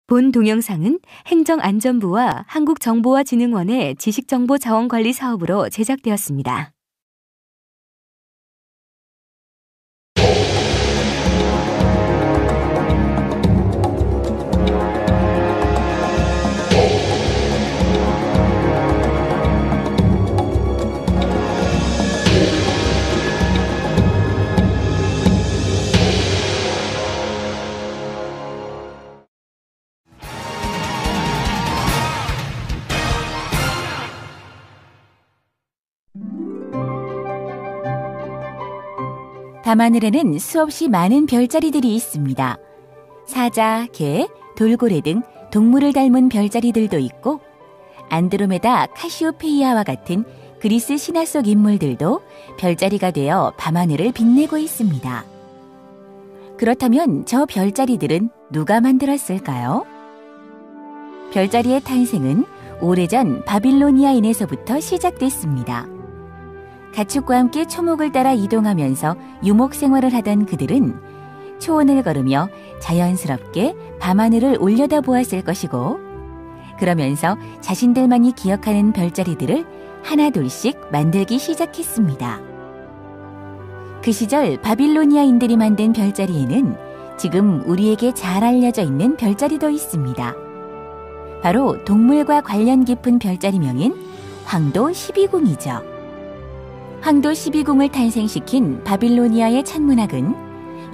본 동영상은 행정안전부와 한국정보화진흥원의 지식정보자원관리 사업으로 제작되었습니다. 밤하늘에는 수없이 많은 별자리들이 있습니다. 사자, 개, 돌고래 등 동물을 닮은 별자리들도 있고 안드로메다, 카시오페이아와 같은 그리스 신화 속 인물들도 별자리가 되어 밤하늘을 빛내고 있습니다. 그렇다면 저 별자리들은 누가 만들었을까요? 별자리의 탄생은 오래전 바빌로니아인에서부터 시작됐습니다. 가축과 함께 초목을 따라 이동하면서 유목 생활을 하던 그들은 초원을 걸으며 자연스럽게 밤하늘을 올려다보았을 것이고 그러면서 자신들만이 기억하는 별자리들을 하나둘씩 만들기 시작했습니다. 그 시절 바빌로니아인들이 만든 별자리에는 지금 우리에게 잘 알려져 있는 별자리도 있습니다. 바로 동물과 관련 깊은 별자리명인 황도 12궁이죠. 황도 12궁을 탄생시킨 바빌로니아의 천문학은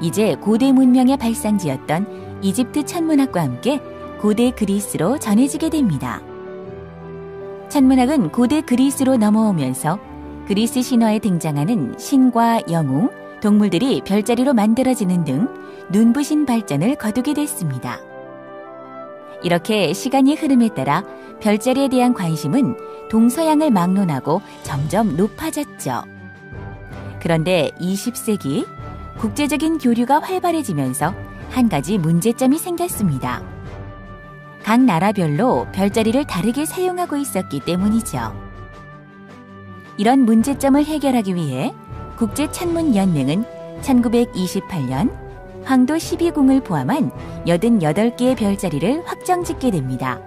이제 고대 문명의 발상지였던 이집트 천문학과 함께 고대 그리스로 전해지게 됩니다. 천문학은 고대 그리스로 넘어오면서 그리스 신화에 등장하는 신과 영웅, 동물들이 별자리로 만들어지는 등 눈부신 발전을 거두게 됐습니다. 이렇게 시간이 흐름에 따라 별자리에 대한 관심은 동서양을 막론하고 점점 높아졌죠. 그런데 20세기 국제적인 교류가 활발해지면서 한 가지 문제점이 생겼습니다. 각 나라별로 별자리를 다르게 사용하고 있었기 때문이죠. 이런 문제점을 해결하기 위해 국제천문연맹은 1928년 황도 12궁을 포함한 88개의 별자리를 확정짓게 됩니다.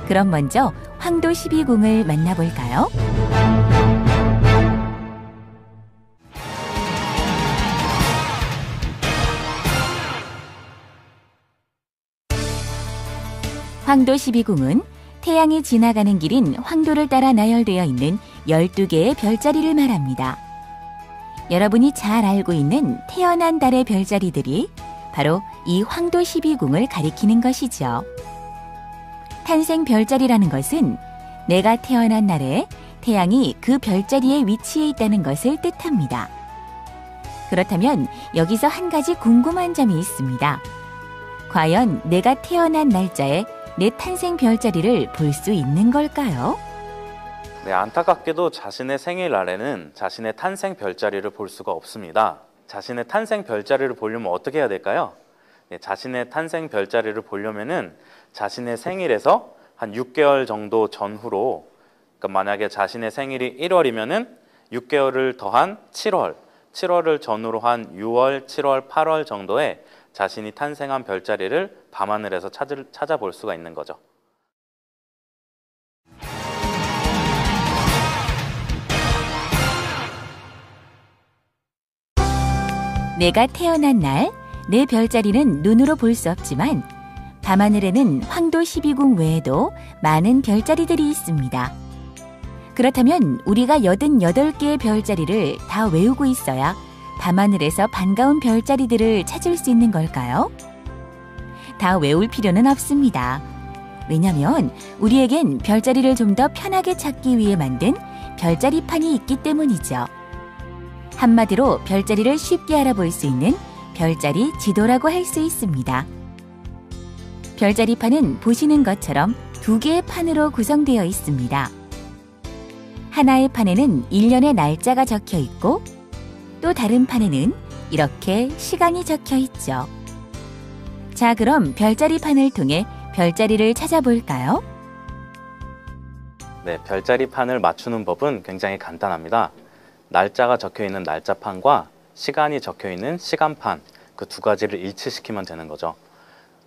그럼 먼저 황도 12궁을 만나볼까요? 황도 12궁은 태양이 지나가는 길인 황도를 따라 나열되어 있는 12개의 별자리를 말합니다. 여러분이 잘 알고 있는 태어난 달의 별자리들이 바로 이 황도 12궁을 가리키는 것이죠. 탄생 별자리라는 것은 내가 태어난 날에 태양이 그 별자리에 위치해 있다는 것을 뜻합니다. 그렇다면 여기서 한 가지 궁금한 점이 있습니다. 과연 내가 태어난 날짜에 내 탄생 별자리를 볼 수 있는 걸까요? 네, 안타깝게도 자신의 생일날에는 자신의 탄생 별자리를 볼 수가 없습니다. 자신의 탄생 별자리를 보려면 어떻게 해야 될까요? 네, 자신의 탄생 별자리를 보려면은 자신의 생일에서 한 6개월 정도 전후로, 그러니까 만약에 자신의 생일이 1월이면은 6개월을 더한 7월을 전후로 한 6월, 7월, 8월 정도에 자신이 탄생한 별자리를 밤하늘에서 찾아볼 수가 있는 거죠. 내가 태어난 날, 내 별자리는 눈으로 볼 수 없지만 밤하늘에는 황도 12궁 외에도 많은 별자리들이 있습니다. 그렇다면 우리가 88개의 별자리를 다 외우고 있어야 밤하늘에서 반가운 별자리들을 찾을 수 있는 걸까요? 다 외울 필요는 없습니다. 왜냐하면 우리에겐 별자리를 좀 더 편하게 찾기 위해 만든 별자리판이 있기 때문이죠. 한마디로 별자리를 쉽게 알아볼 수 있는 별자리 지도라고 할 수 있습니다. 별자리판은 보시는 것처럼 2개의 판으로 구성되어 있습니다. 하나의 판에는 1년의 날짜가 적혀 있고 또 다른 판에는 이렇게 시간이 적혀 있죠. 자, 그럼 별자리판을 통해 별자리를 찾아볼까요? 네, 별자리판을 맞추는 법은 굉장히 간단합니다. 날짜가 적혀 있는 날짜판과 시간이 적혀 있는 시간판, 그 두 가지를 일치시키면 되는 거죠.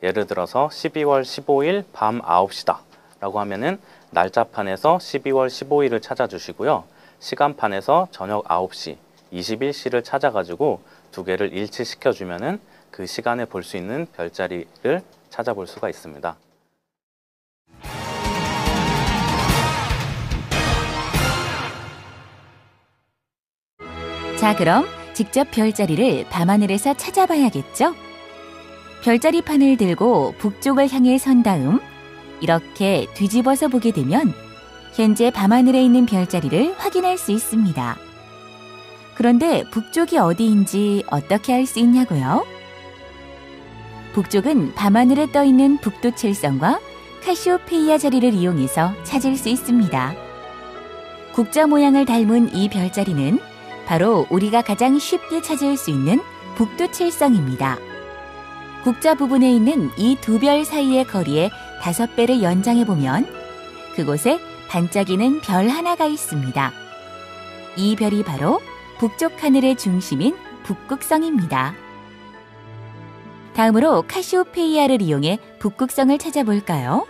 예를 들어서 12월 15일 밤 9시다 라고 하면은 날짜판에서 12월 15일을 찾아주시고요. 시간판에서 저녁 9시, 21시를 찾아가지고 두 개를 일치시켜 주면은 그 시간에 볼 수 있는 별자리를 찾아볼 수가 있습니다. 자, 그럼 직접 별자리를 밤하늘에서 찾아봐야겠죠? 별자리판을 들고 북쪽을 향해 선 다음 이렇게 뒤집어서 보게 되면 현재 밤하늘에 있는 별자리를 확인할 수 있습니다. 그런데 북쪽이 어디인지 어떻게 알 수 있냐고요? 북쪽은 밤하늘에 떠 있는 북두칠성과 카시오페이아 자리를 이용해서 찾을 수 있습니다. 국자 모양을 닮은 이 별자리는 바로 우리가 가장 쉽게 찾을 수 있는 북두칠성입니다. 국자 부분에 있는 이 두 별 사이의 거리의 5배를 연장해보면 그곳에 반짝이는 별 하나가 있습니다. 이 별이 바로 북쪽 하늘의 중심인 북극성입니다. 다음으로 카시오페이아를 이용해 북극성을 찾아볼까요?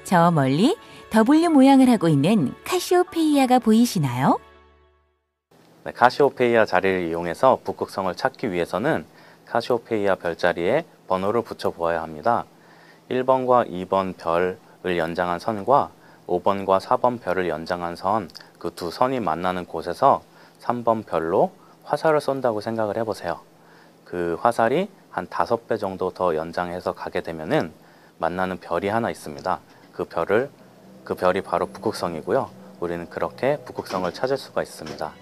저 멀리 W 모양을 하고 있는 카시오페이아가 보이시나요? 네, 카시오페이아 자리를 이용해서 북극성을 찾기 위해서는 카시오페이아 별자리에 번호를 붙여 보아야 합니다. 1번과 2번 별을 연장한 선과 5번과 4번 별을 연장한 선, 그 두 선이 만나는 곳에서 3번 별로 화살을 쏜다고 생각을 해보세요. 그 화살이 한 5배 정도 더 연장해서 가게 되면은 만나는 별이 하나 있습니다. 그 별이 바로 북극성이고요. 우리는 그렇게 북극성을 찾을 수가 있습니다.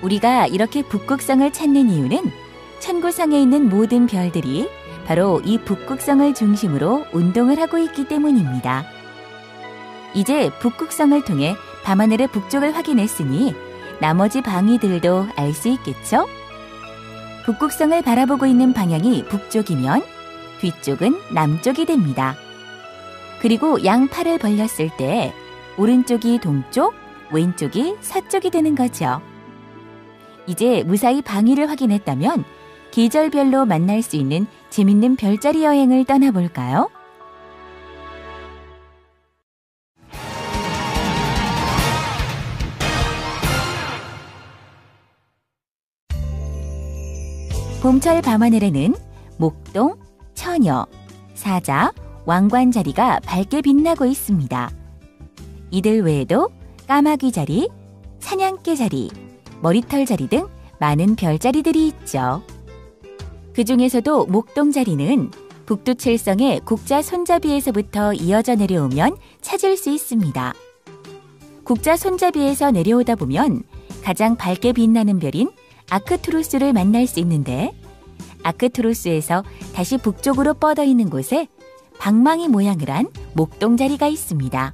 우리가 이렇게 북극성을 찾는 이유는 천구성에 있는 모든 별들이 바로 이 북극성을 중심으로 운동을 하고 있기 때문입니다. 이제 북극성을 통해 밤하늘의 북쪽을 확인했으니 나머지 방위들도 알 수 있겠죠? 북극성을 바라보고 있는 방향이 북쪽이면 뒤쪽은 남쪽이 됩니다. 그리고 양 팔을 벌렸을 때 오른쪽이 동쪽, 왼쪽이 서쪽이 되는 거죠. 이제 무사히 방위를 확인했다면 계절별로 만날 수 있는 재밌는 별자리 여행을 떠나볼까요? 봄철 밤하늘에는 목동, 처녀, 사자, 왕관자리가 밝게 빛나고 있습니다. 이들 외에도 까마귀자리, 사냥개자리, 머리털자리 등 많은 별자리들이 있죠. 그 중에서도 목동자리는 북두칠성의 국자 손잡이에서부터 이어져 내려오면 찾을 수 있습니다. 국자 손잡이에서 내려오다 보면 가장 밝게 빛나는 별인 아크투루스를 만날 수 있는데 아크투루스에서 다시 북쪽으로 뻗어 있는 곳에 방망이 모양을 한 목동자리가 있습니다.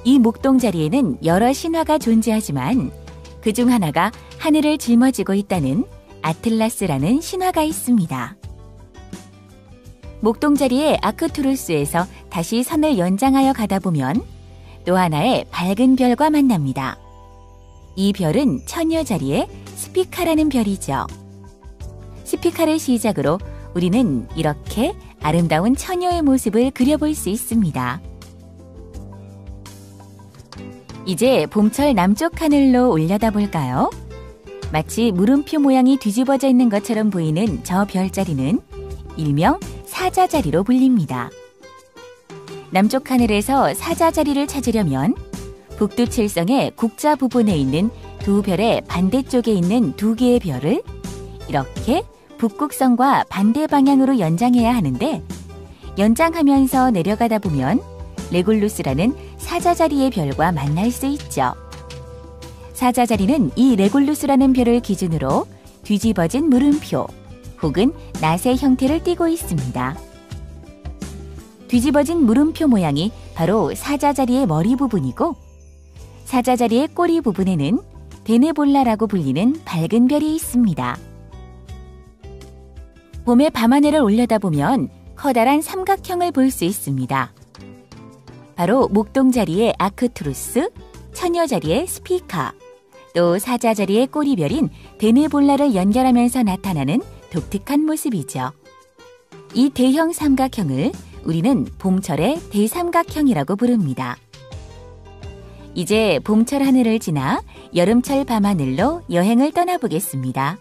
이 목동자리에는 여러 신화가 존재하지만 그중 하나가 하늘을 짊어지고 있다는 아틀라스라는 신화가 있습니다. 목동자리의 아크투루스에서 다시 선을 연장하여 가다 보면 또 하나의 밝은 별과 만납니다. 이 별은 처녀자리의 스피카라는 별이죠. 스피카를 시작으로 우리는 이렇게 아름다운 처녀의 모습을 그려볼 수 있습니다. 이제 봄철 남쪽 하늘로 올려다볼까요? 마치 물음표 모양이 뒤집어져 있는 것처럼 보이는 저 별자리는 일명 사자자리로 불립니다. 남쪽 하늘에서 사자자리를 찾으려면 북두칠성의 국자 부분에 있는 두 별의 반대쪽에 있는 두 개의 별을 이렇게 북극성과 반대 방향으로 연장해야 하는데 연장하면서 내려가다 보면 레골루스라는 사자자리의 별과 만날 수 있죠. 사자자리는 이 레골루스라는 별을 기준으로 뒤집어진 물음표 혹은 낫의 형태를 띠고 있습니다. 뒤집어진 물음표 모양이 바로 사자자리의 머리 부분이고 사자자리의 꼬리 부분에는 베네볼라라고 불리는 밝은 별이 있습니다. 봄의 밤하늘을 올려다보면 커다란 삼각형을 볼 수 있습니다. 바로 목동자리의 아크투루스, 처녀자리의 스피카, 또 사자자리의 꼬리별인 베네볼라를 연결하면서 나타나는 독특한 모습이죠. 이 대형 삼각형을 우리는 봄철의 대삼각형이라고 부릅니다. 이제 봄철 하늘을 지나 여름철 밤하늘로 여행을 떠나보겠습니다.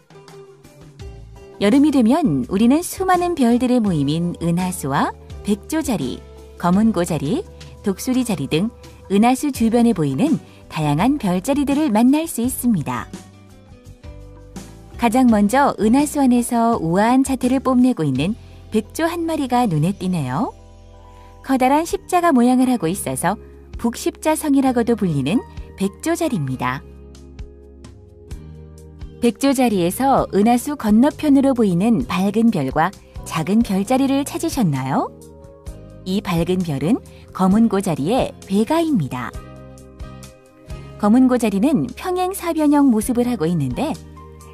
여름이 되면 우리는 수많은 별들의 모임인 은하수와 백조자리, 검은고자리, 독수리자리 등 은하수 주변에 보이는 다양한 별자리들을 만날 수 있습니다. 가장 먼저 은하수 안에서 우아한 자태를 뽐내고 있는 백조 한 마리가 눈에 띄네요. 커다란 십자가 모양을 하고 있어서 북십자성이라고도 불리는 백조자리입니다. 백조자리에서 은하수 건너편으로 보이는 밝은 별과 작은 별자리를 찾으셨나요? 이 밝은 별은 검은고자리의 베가입니다. 검은고자리는 평행사변형 모습을 하고 있는데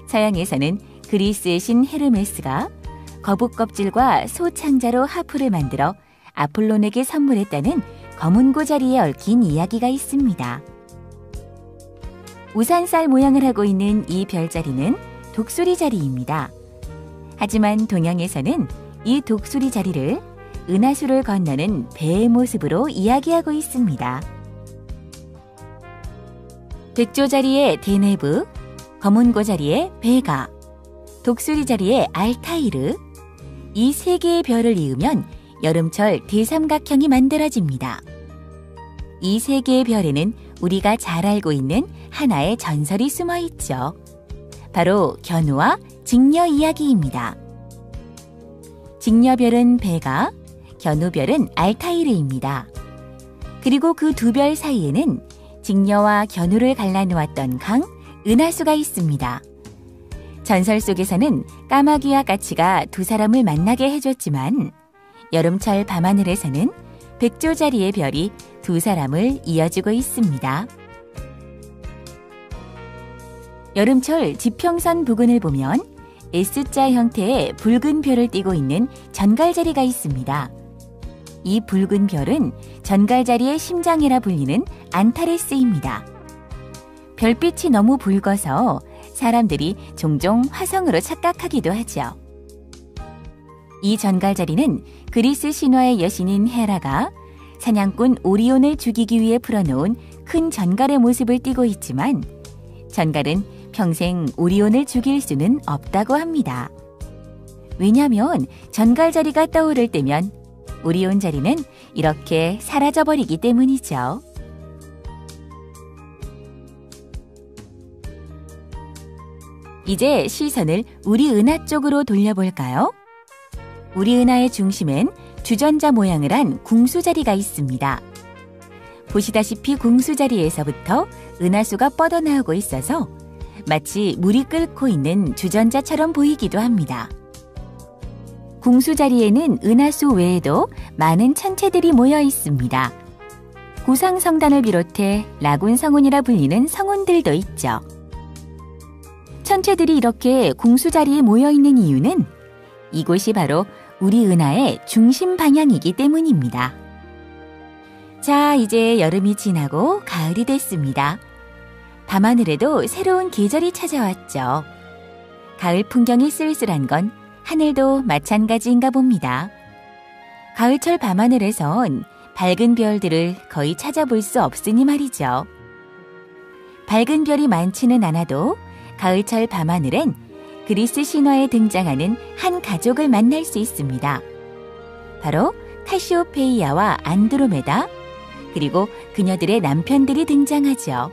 서양에서는 그리스의 신 헤르메스가 거북 껍질과 소 창자로 하프를 만들어 아폴론에게 선물했다는 검은고자리에 얽힌 이야기가 있습니다. 우산살 모양을 하고 있는 이 별자리는 독수리자리입니다. 하지만 동양에서는 이 독수리자리를 은하수를 건너는 배의 모습으로 이야기하고 있습니다. 백조자리의 데네브, 검은고자리의 베가, 독수리자리의 알타이르, 이 세 개의 별을 이으면 여름철 대삼각형이 만들어집니다. 이 세 개의 별에는 우리가 잘 알고 있는 하나의 전설이 숨어 있죠. 바로 견우와 직녀 이야기입니다. 직녀별은 베가, 견우별은 알타이르입니다. 그리고 그 두 별 사이에는 직녀와 견우를 갈라놓았던 강, 은하수가 있습니다. 전설 속에서는 까마귀와 까치가 두 사람을 만나게 해줬지만 여름철 밤하늘에서는 백조자리의 별이 두 사람을 이어주고 있습니다. 여름철 지평선 부근을 보면 S자 형태의 붉은 별을 띠고 있는 전갈자리가 있습니다. 이 붉은 별은 전갈자리의 심장이라 불리는 안타레스입니다. 별빛이 너무 붉어서 사람들이 종종 화성으로 착각하기도 하죠. 이 전갈자리는 그리스 신화의 여신인 헤라가 사냥꾼 오리온을 죽이기 위해 풀어놓은 큰 전갈의 모습을 띠고 있지만 전갈은 평생 오리온을 죽일 수는 없다고 합니다. 왜냐하면 전갈자리가 떠오를 때면 오리온 자리는 이렇게 사라져버리기 때문이죠. 이제 시선을 우리 은하 쪽으로 돌려볼까요? 우리 은하의 중심엔 주전자 모양을 한 궁수자리가 있습니다. 보시다시피 궁수자리에서부터 은하수가 뻗어나오고 있어서 마치 물이 끓고 있는 주전자처럼 보이기도 합니다. 궁수자리에는 은하수 외에도 많은 천체들이 모여 있습니다. 구상성단을 비롯해 라군성운이라 불리는 성운들도 있죠. 천체들이 이렇게 궁수자리에 모여 있는 이유는 이곳이 바로 우리 은하의 중심 방향이기 때문입니다. 자, 이제 여름이 지나고 가을이 됐습니다. 밤하늘에도 새로운 계절이 찾아왔죠. 가을 풍경이 쓸쓸한 건 하늘도 마찬가지인가 봅니다. 가을철 밤하늘에선 밝은 별들을 거의 찾아볼 수 없으니 말이죠. 밝은 별이 많지는 않아도 가을철 밤하늘엔 그리스 신화에 등장하는 한 가족을 만날 수 있습니다. 바로 카시오페이아와 안드로메다, 그리고 그녀들의 남편들이 등장하죠.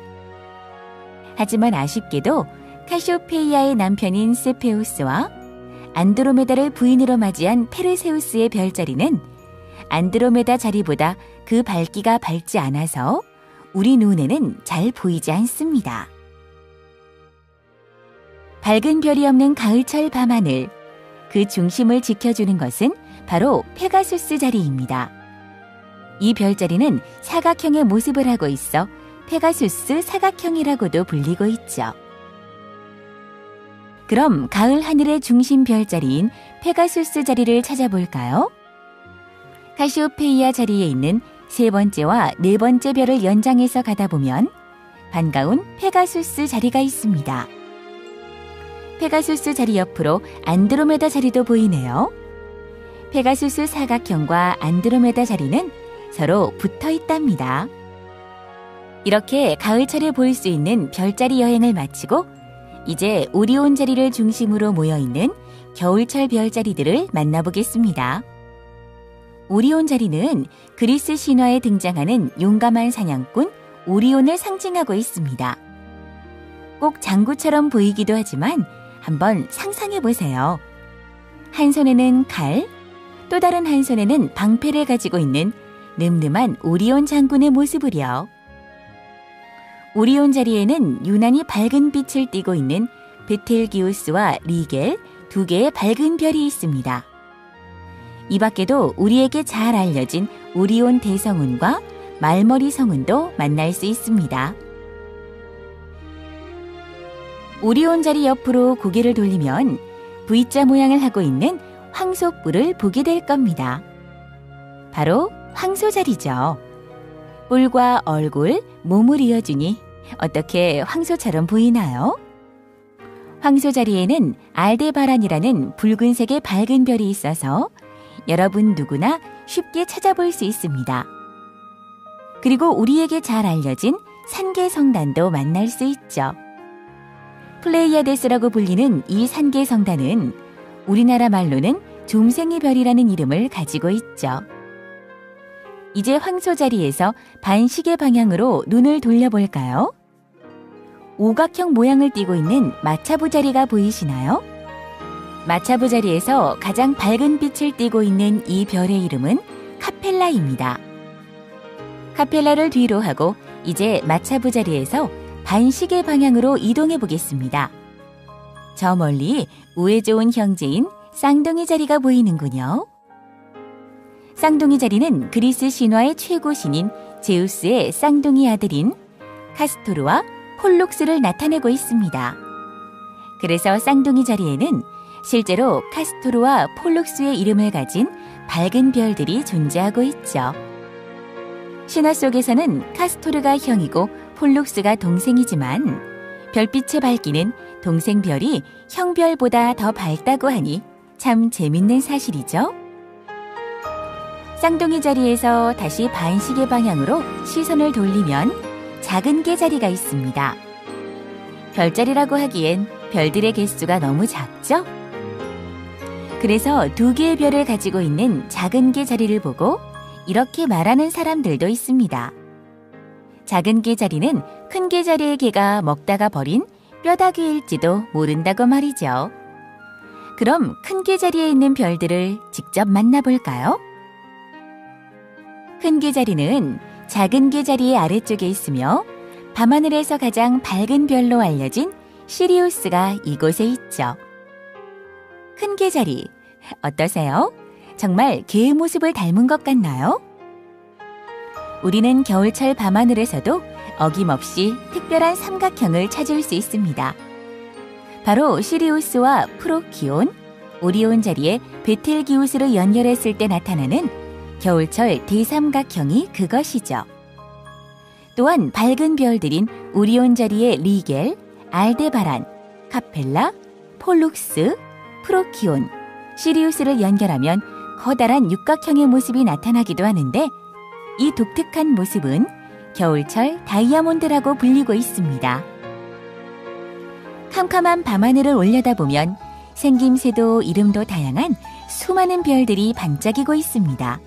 하지만 아쉽게도 카시오페이아의 남편인 세페우스와 안드로메다를 부인으로 맞이한 페르세우스의 별자리는 안드로메다 자리보다 그 밝기가 밝지 않아서 우리 눈에는 잘 보이지 않습니다. 밝은 별이 없는 가을철 밤하늘, 그 중심을 지켜주는 것은 바로 페가수스 자리입니다. 이 별자리는 사각형의 모습을 하고 있어 페가수스 사각형이라고도 불리고 있죠. 그럼 가을 하늘의 중심 별자리인 페가수스 자리를 찾아볼까요? 카시오페이아 자리에 있는 세 번째와 네 번째 별을 연장해서 가다 보면 반가운 페가수스 자리가 있습니다. 페가수스 자리 옆으로 안드로메다 자리도 보이네요. 페가수스 사각형과 안드로메다 자리는 서로 붙어 있답니다. 이렇게 가을철에 볼 수 있는 별자리 여행을 마치고 이제 오리온 자리를 중심으로 모여있는 겨울철 별자리들을 만나보겠습니다. 오리온 자리는 그리스 신화에 등장하는 용감한 사냥꾼 오리온을 상징하고 있습니다. 꼭 장구처럼 보이기도 하지만 한번 상상해 보세요. 한 손에는 칼, 또 다른 한 손에는 방패를 가지고 있는 늠름한 오리온 장군의 모습을요. 오리온 자리에는 유난히 밝은 빛을 띠고 있는 베텔기우스와 리겔 두 개의 밝은 별이 있습니다. 이 밖에도 우리에게 잘 알려진 오리온 대성운과 말머리 성운도 만날 수 있습니다. 오리온 자리 옆으로 고개를 돌리면 V자 모양을 하고 있는 황소뿔을 보게 될 겁니다. 바로 황소자리죠. 뿔과 얼굴, 몸을 이어주니 어떻게 황소처럼 보이나요? 황소자리에는 알데바란이라는 붉은색의 밝은 별이 있어서 여러분 누구나 쉽게 찾아볼 수 있습니다. 그리고 우리에게 잘 알려진 산계성단도 만날 수 있죠. 플레이아데스라고 불리는 이 산계성단은 우리나라 말로는 좀생이 별이라는 이름을 가지고 있죠. 이제 황소자리에서 반시계 방향으로 눈을 돌려볼까요? 오각형 모양을 띠고 있는 마차부 자리가 보이시나요? 마차부 자리에서 가장 밝은 빛을 띠고 있는 이 별의 이름은 카펠라입니다. 카펠라를 뒤로 하고 이제 마차부 자리에서 반시계 방향으로 이동해 보겠습니다. 저 멀리 우애 좋은 형제인 쌍둥이 자리가 보이는군요. 쌍둥이 자리는 그리스 신화의 최고 신인 제우스의 쌍둥이 아들인 카스토르와 폴룩스를 나타내고 있습니다. 그래서 쌍둥이 자리에는 실제로 카스토르와 폴룩스의 이름을 가진 밝은 별들이 존재하고 있죠. 신화 속에서는 카스토르가 형이고 폴룩스가 동생이지만 별빛의 밝기는 동생 별이 형 별보다 더 밝다고 하니 참 재밌는 사실이죠. 쌍둥이 자리에서 다시 반시계 방향으로 시선을 돌리면 작은 개 자리가 있습니다. 별자리라고 하기엔 별들의 개수가 너무 작죠? 그래서 두 개의 별을 가지고 있는 작은 개 자리를 보고 이렇게 말하는 사람들도 있습니다. 작은 개 자리는 큰 개 자리의 개가 먹다가 버린 뼈다귀일지도 모른다고 말이죠. 그럼 큰 개 자리에 있는 별들을 직접 만나볼까요? 큰 개 자리는 작은 개 자리의 아래쪽에 있으며 밤하늘에서 가장 밝은 별로 알려진 시리우스가 이곳에 있죠. 큰 개 자리, 어떠세요? 정말 개의 모습을 닮은 것 같나요? 우리는 겨울철 밤하늘에서도 어김없이 특별한 삼각형을 찾을 수 있습니다. 바로 시리우스와 프로키온, 오리온 자리에 베텔기우스로 연결했을 때 나타나는 겨울철 대삼각형이 그것이죠. 또한 밝은 별들인 오리온 자리의 리겔, 알데바란, 카펠라, 폴룩스, 프로키온, 시리우스를 연결하면 커다란 육각형의 모습이 나타나기도 하는데 이 독특한 모습은 겨울철 다이아몬드라고 불리고 있습니다. 캄캄한 밤하늘을 올려다보면 생김새도 이름도 다양한 수많은 별들이 반짝이고 있습니다.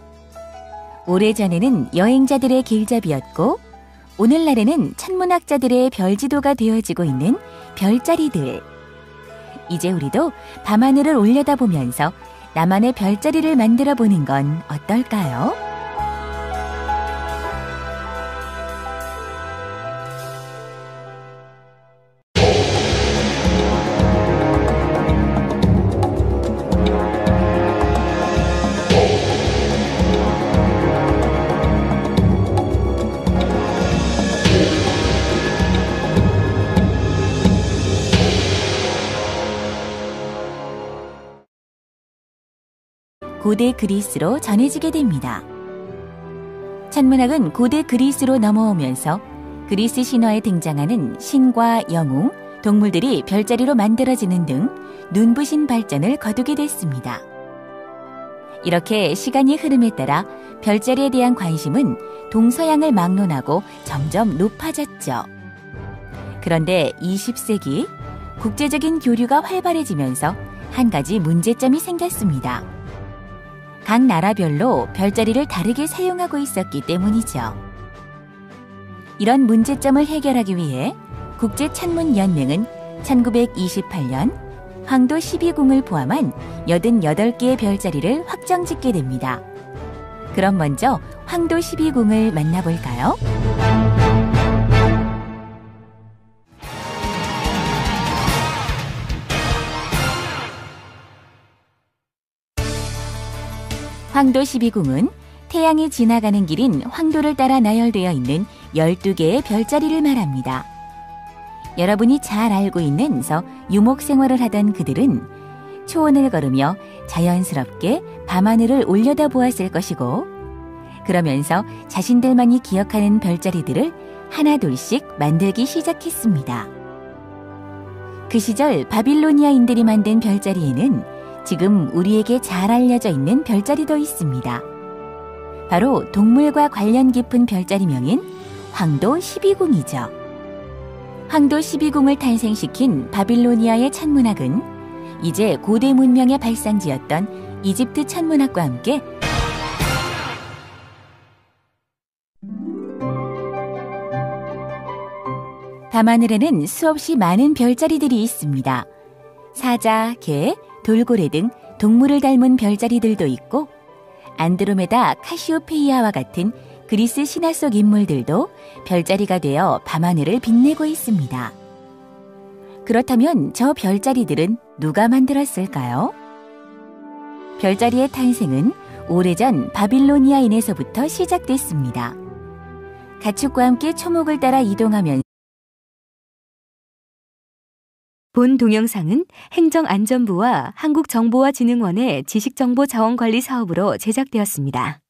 오래전에는 여행자들의 길잡이였고 오늘날에는 천문학자들의 별지도가 되어지고 있는 별자리들. 이제 우리도 밤하늘을 올려다보면서 나만의 별자리를 만들어 보는 건 어떨까요? 고대 그리스로 전해지게 됩니다. 천문학은 고대 그리스로 넘어오면서 그리스 신화에 등장하는 신과 영웅, 동물들이 별자리로 만들어지는 등 눈부신 발전을 거두게 됐습니다. 이렇게 시간이 흐름에 따라 별자리에 대한 관심은 동서양을 막론하고 점점 높아졌죠. 그런데 20세기 국제적인 교류가 활발해지면서 한 가지 문제점이 생겼습니다. 각 나라별로 별자리를 다르게 사용하고 있었기 때문이죠. 이런 문제점을 해결하기 위해 국제천문연맹은 1928년 황도 12궁을 포함한 88개의 별자리를 확정짓게 됩니다. 그럼 먼저 황도 12궁을 만나볼까요? 황도 12궁은 태양이 지나가는 길인 황도를 따라 나열되어 있는 12개의 별자리를 말합니다. 여러분이 잘 알고 있는 유목 생활을 하던 그들은 초원을 걸으며 자연스럽게 밤하늘을 올려다보았을 것이고, 그러면서 자신들만이 기억하는 별자리들을 하나둘씩 만들기 시작했습니다. 그 시절 바빌로니아인들이 만든 별자리에는 지금 우리에게 잘 알려져 있는 별자리도 있습니다. 바로 동물과 관련 깊은 별자리명인 황도 12궁이죠. 황도 12궁을 탄생시킨 바빌로니아의 천문학은 이제 고대 문명의 발상지였던 이집트 천문학과 함께 밤하늘에는 수없이 많은 별자리들이 있습니다. 사자, 개, 돌고래 등 동물을 닮은 별자리들도 있고, 안드로메다, 카시오페이아와 같은 그리스 신화 속 인물들도 별자리가 되어 밤하늘을 빛내고 있습니다. 그렇다면 저 별자리들은 누가 만들었을까요? 별자리의 탄생은 오래전 바빌로니아인에서부터 시작됐습니다. 가축과 함께 초목을 따라 이동하면서 본 동영상은 행정안전부와 한국정보화진흥원의 지식정보자원관리 사업으로 제작되었습니다.